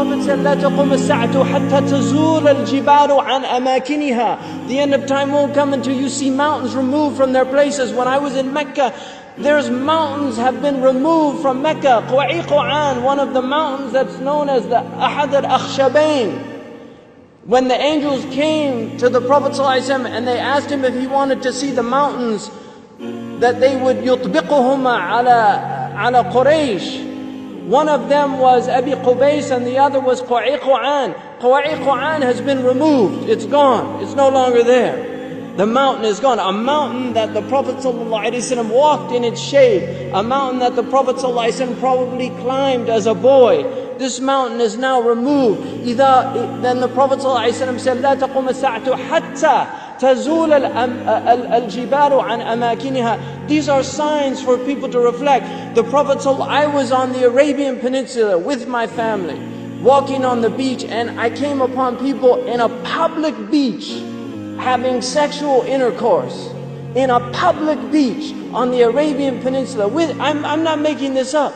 Prophet said, لا تقوم الساعة حتى تزول الجبال عن أماكنها. The end of time won't come until you see mountains removed from their places. When I was in Mecca, there's mountains have been removed from Mecca. Quwa'iqan, one of the mountains that's known as the Ahad al-Akhshabain. When the angels came to the Prophet ﷺ and they asked him if he wanted to see the mountains that they would يطبقهما على Quraysh. One of them was Abi Qubays and the other was Quwa'iqan. Quwa'iqan has been removed. It's gone. It's no longer there. The mountain is gone. A mountain that the Prophet ﷺ walked in its shade. A mountain that the Prophet ﷺ probably climbed as a boy. This mountain is now removed. Then the Prophet ﷺ said, لا تقوم الساعة حتى تزول الجبال عن أماكنها. These are signs for people to reflect. The Prophet I was on the Arabian Peninsula with my family, walking on the beach, and I came upon people in a public beach having sexual intercourse in a public beach on the Arabian Peninsula. I'm not making this up.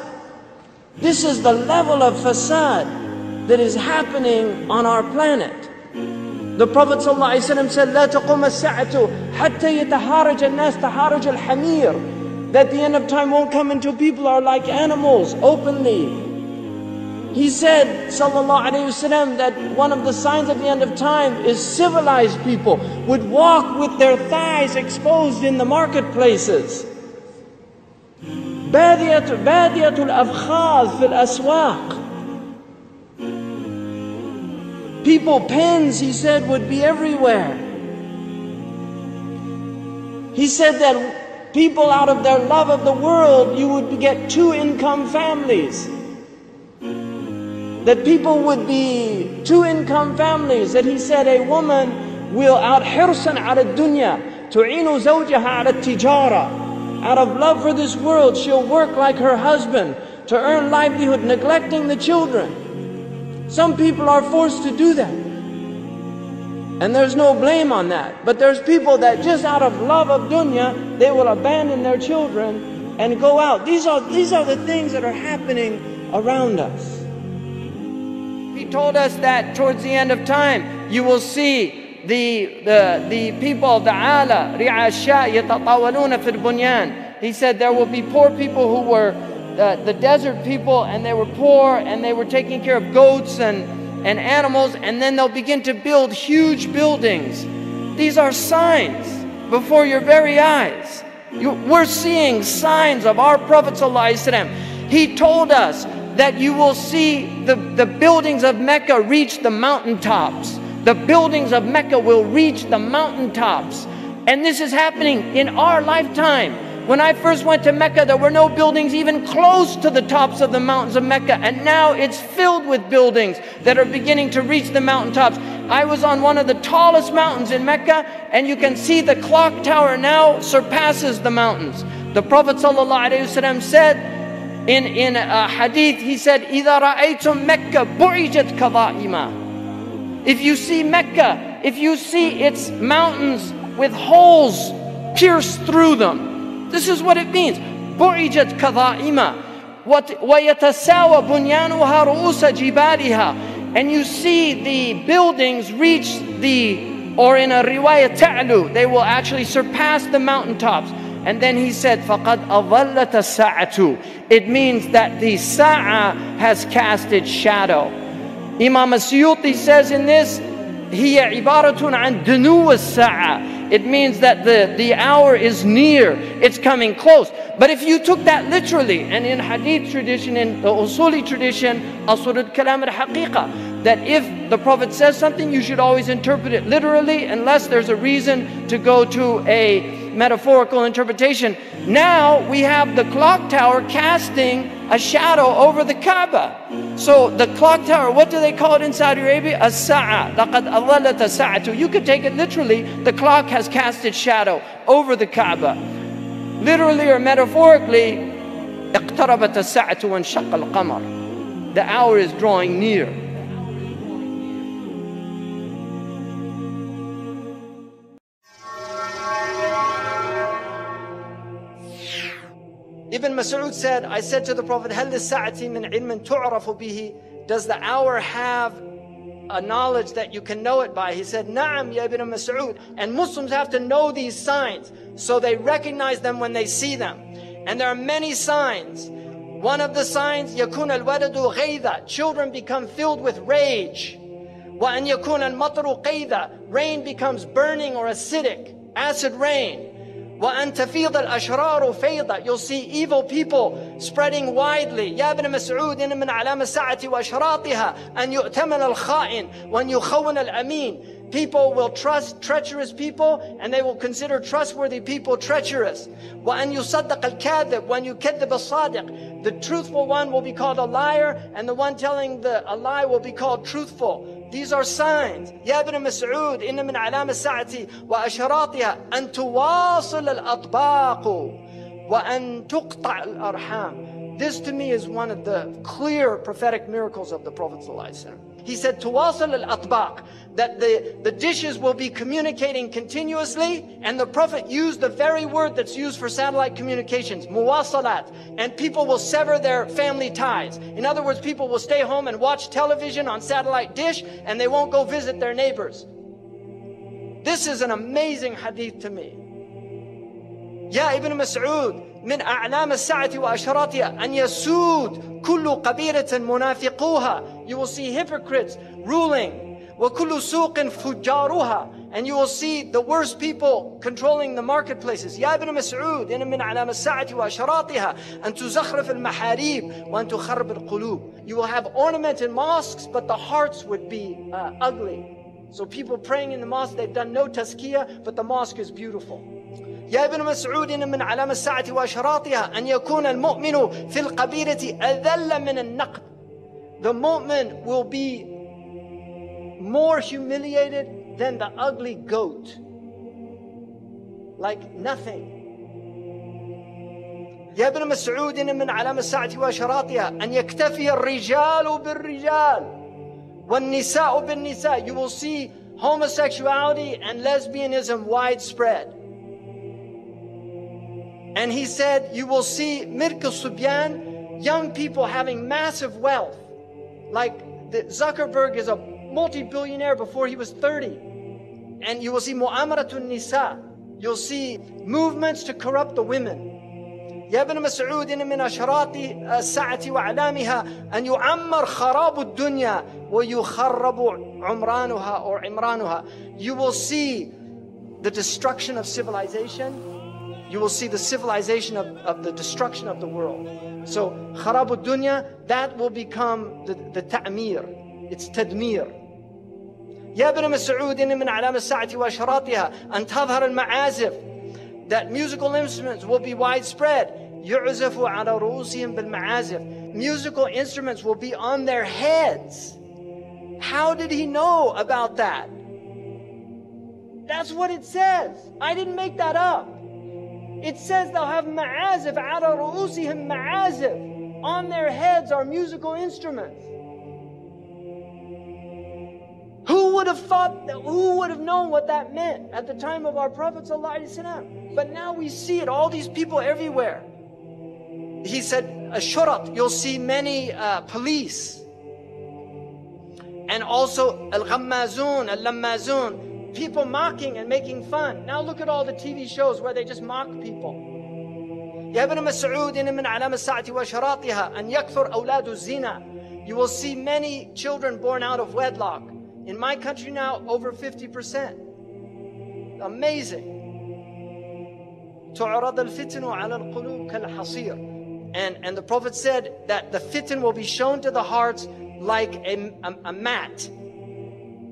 This is the level of fasad that is happening on our planet. The Prophet ﷺ said, لا تقوم الساعة حتى يتهارج الناس تهارج الحمير. That the end of time won't come until people are like animals openly. He said, sallallahu alayhi wasallam, that one of the signs of the end of time is civilized people would walk with their thighs exposed in the marketplaces. بادية الأفخاذ في الأسواق. People, pens, he said, would be everywhere. He said that people, out of their love of the world, you would get two-income families. That people would be two-income families. That he said a woman will out حرصا على الدنيا تعين زوجها على التجارة. Out of love for this world, she'll work like her husband to earn livelihood, neglecting the children. Some people are forced to do that. And there's no blame on that. But there's people that just out of love of dunya, they will abandon their children and go out. These are the things that are happening around us. He told us that towards the end of time, you will see the people of the ala, ri'a sha yatatawaluna fil bunyan. He said there will be poor people who were the desert people, and they were poor and they were taking care of goats and animals, and then they'll begin to build huge buildings. These are signs before your very eyes. We're seeing signs of our Prophet ﷺ. He told us that you will see the buildings of Mecca reach the mountaintops. The buildings of Mecca will reach the mountaintops. And this is happening in our lifetime. When I first went to Mecca, there were no buildings even close to the tops of the mountains of Mecca. And now it's filled with buildings that are beginning to reach the mountaintops. I was on one of the tallest mountains in Mecca, and you can see the clock tower now surpasses the mountains. The Prophet ﷺ said in a hadith, he said, إِذَا رَأَيْتُم مَكَّةَ بُعِجَتْ كَظَائِمًا. If you see Mecca, if you see its mountains with holes pierced through them, this is what it means. بُعِجَتْ كَظَائِمًا وَيَتَسَاوَى بُنْيَانُهَا رُؤُوسَ جِبَالِهَا. And you see the buildings reach or in a riwayah ta'lu, they will actually surpass the mountaintops. And then he said, فَقَدْ أَظَلَّتَ السَّاعَةُ. It means that the sa'a has cast its shadow. Imam As-Suyuti says in this, هِيَ عِبَارَةٌ عَنْ دُنُوَ السَّاعَةِ. It means that the hour is near, it's coming close. But if you took that literally, and in hadith tradition, in the usuli tradition, asrul kalam al-haqiqa, that if the Prophet says something, you should always interpret it literally, unless there's a reason to go to a metaphorical interpretation. Now we have the clock tower casting a shadow over the Kaaba. So the clock tower, what do they call it in Saudi Arabia? As-sa'a. لَقَدْ أَظَلَّتَ السَّاعَةُ. You could take it literally, the clock has cast its shadow over the Kaaba. Literally or metaphorically, اقتربت الساعة وانشق القمر. The hour is drawing near. Ibn Mas'ud said, I said to the Prophet, هل للساعة من علم تعرف به does the hour have a knowledge that you can know it by? He said, Na'am, ya Ibn Mas'ud. And Muslims have to know these signs so they recognize them when they see them. And there are many signs. One of the signs, يَكُونَ الْوَلَدُ غَيْذًا, children become filled with rage. وَأَنْ يَكُونَ الْمَطَرُ قَيْذًا, rain becomes burning or acidic, acid rain. وَأَنْ تَفِيضَ الْأَشْرَارُ فَيْضًا, you'll see evil people spreading widely. يَا ابْنَ مَسْعُودٍ مِنْ عَلَامَ السَّاعَةِ وَأَشْرَاطِهَا أَنْ يُؤْتَمَنَ الْخَائِنِ وَأَنْ يُخَوَّنَ الْأَمِينَ. People will trust treacherous people, and they will consider trustworthy people treacherous. وَأَنْ يُصَدَّقَ الْكَاذِبُ وَأَنْ يُكَذِّبَ الصَّادِقُ. The truthful one will be called a liar, and the one telling a lie will be called truthful. These are signs. يا ابن مسعود إن من علامة الساعة وأشراطها أن تواصل الأطباق وأن تقطع الأرحام. This to me is one of the clear prophetic miracles of the Prophet ﷺ. He said, تواصل الأطباق, that the dishes will be communicating continuously, and the Prophet used the very word that's used for satellite communications, muwasalat, and people will sever their family ties. In other words, people will stay home and watch television on satellite dish, and they won't go visit their neighbors. This is an amazing hadith to me. يا ابن مسعود من أعلام الساعة وأشراطها أن يسود كل قبيلة منافقوها. You will see hypocrites ruling. وكل سوق فجارها. And you will see the worst people controlling the marketplaces. يا ابن مسعود إن من أعلام الساعة وأشراطها أن تزخرف المحاريب وأن تخرب القلوب. You will have ornamented mosques, but the hearts would be ugly. So people praying in the mosque, they've done no tazkiyah, but the mosque is beautiful. يا ابن مسعود من علامة الساعة وأشراطها أن يكون المؤمن في القبيلة أذل من النقد. The mu'min will be more humiliated than the ugly goat. Like nothing. يا ابن مسعود من علامة الساعة وأشراطها أن يكتفي الرجال بالرجال والنساء بالنساء. You will see homosexuality and lesbianism widespread. And he said, you will see Mirk al-Subyan, young people having massive wealth. Like Zuckerberg is a multi-billionaire before he was 30. And you will see Mu'amaratun Nisa. You'll see movements to corrupt the women. يا ابن مسعود من أشراط الساعة وأعلامها أن يعمر خراب الدنيا ويخرب عمرانها or عمرانها. You will see the destruction of civilization. You will see the civilization of the destruction of the world. So, خراب الدنيا, that will become the ta'mir. It's tadmir. يا ابن مسعود من علامة الساعة وأشراطها أن تظهر المعازف. That musical instruments will be widespread. يعزف على رؤوسهم بالمعازف. Musical instruments will be on their heads. How did he know about that? That's what it says. I didn't make that up. It says they'll have ma'azif, ala ru'usihim ma'azif. On their heads are musical instruments. Who would have thought that, who would have known what that meant at the time of our Prophet ﷺ? But now we see it, all these people everywhere. He said, ashurat, you'll see many police. And also al-ghammazun, al-lammazun. People mocking and making fun. Now look at all the TV shows where they just mock people. يا ابن مسعود من علامة الساعة وأشراطها أن يكثر أولاد الزنا. You will see many children born out of wedlock. In my country now, over 50%. Amazing. تعرض الفتن على القلوب كالحصير. And the Prophet said that the fitan will be shown to the hearts like a mat.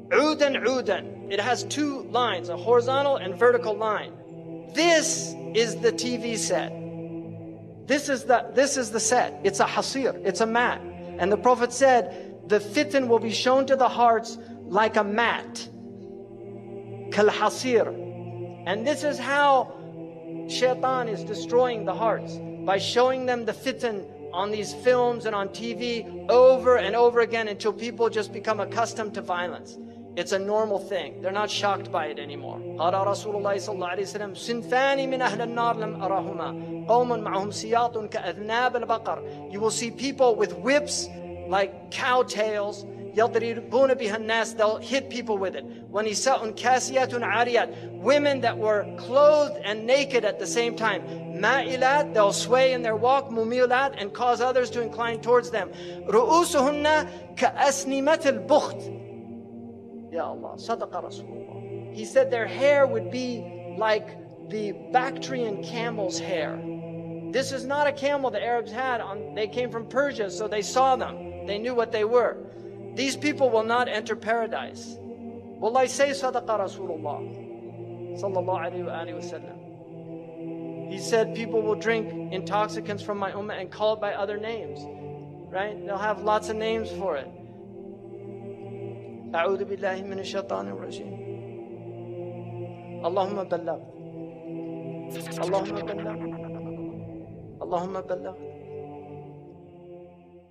عودا عودا. It has two lines, a horizontal and vertical line. This is the TV set. This is the set. It's a hasir. It's a mat. And the Prophet said, the fitan will be shown to the hearts like a mat. Kal hasir. And this is how shaitan is destroying the hearts. By showing them the fitan on these films and on TV over and over again until people just become accustomed to violence. It's a normal thing. They're not shocked by it anymore. قال رسول الله صلى الله عليه وسلم صنفان من أهل النار لم أرهما قوم معهم سياط كأذناب البقر. You will see people with whips like cow tails. يَضْرِبُونَ بِهَا النَّاسِ, they'll hit people with it. وَنِسَاءٌ كَاسِيَاتٌ عَارِيَاتٌ, women that were clothed and naked at the same time. مَائِلَات, they'll sway in their walk. مُمِيلَات, and cause others to incline towards them. رُؤُوسُهُنَّ كَأَسْنِمَةِ الْبُخْتِ. Ya Allah, Sadaqa Rasulullah. He said their hair would be like the Bactrian camel's hair. This is not a camel the Arabs had. They came from Persia, so they saw them. They knew what they were. These people will not enter paradise. Wallahi, say Sadaqa Rasulullah sallallahu alayhi wa sallam. He said people will drink intoxicants from my ummah and call it by other names. Right? They'll have lots of names for it. A'udhu billahi minash shaitanir rajim. Allahumma balagh. Allahumma balagh. Allahumma balagh.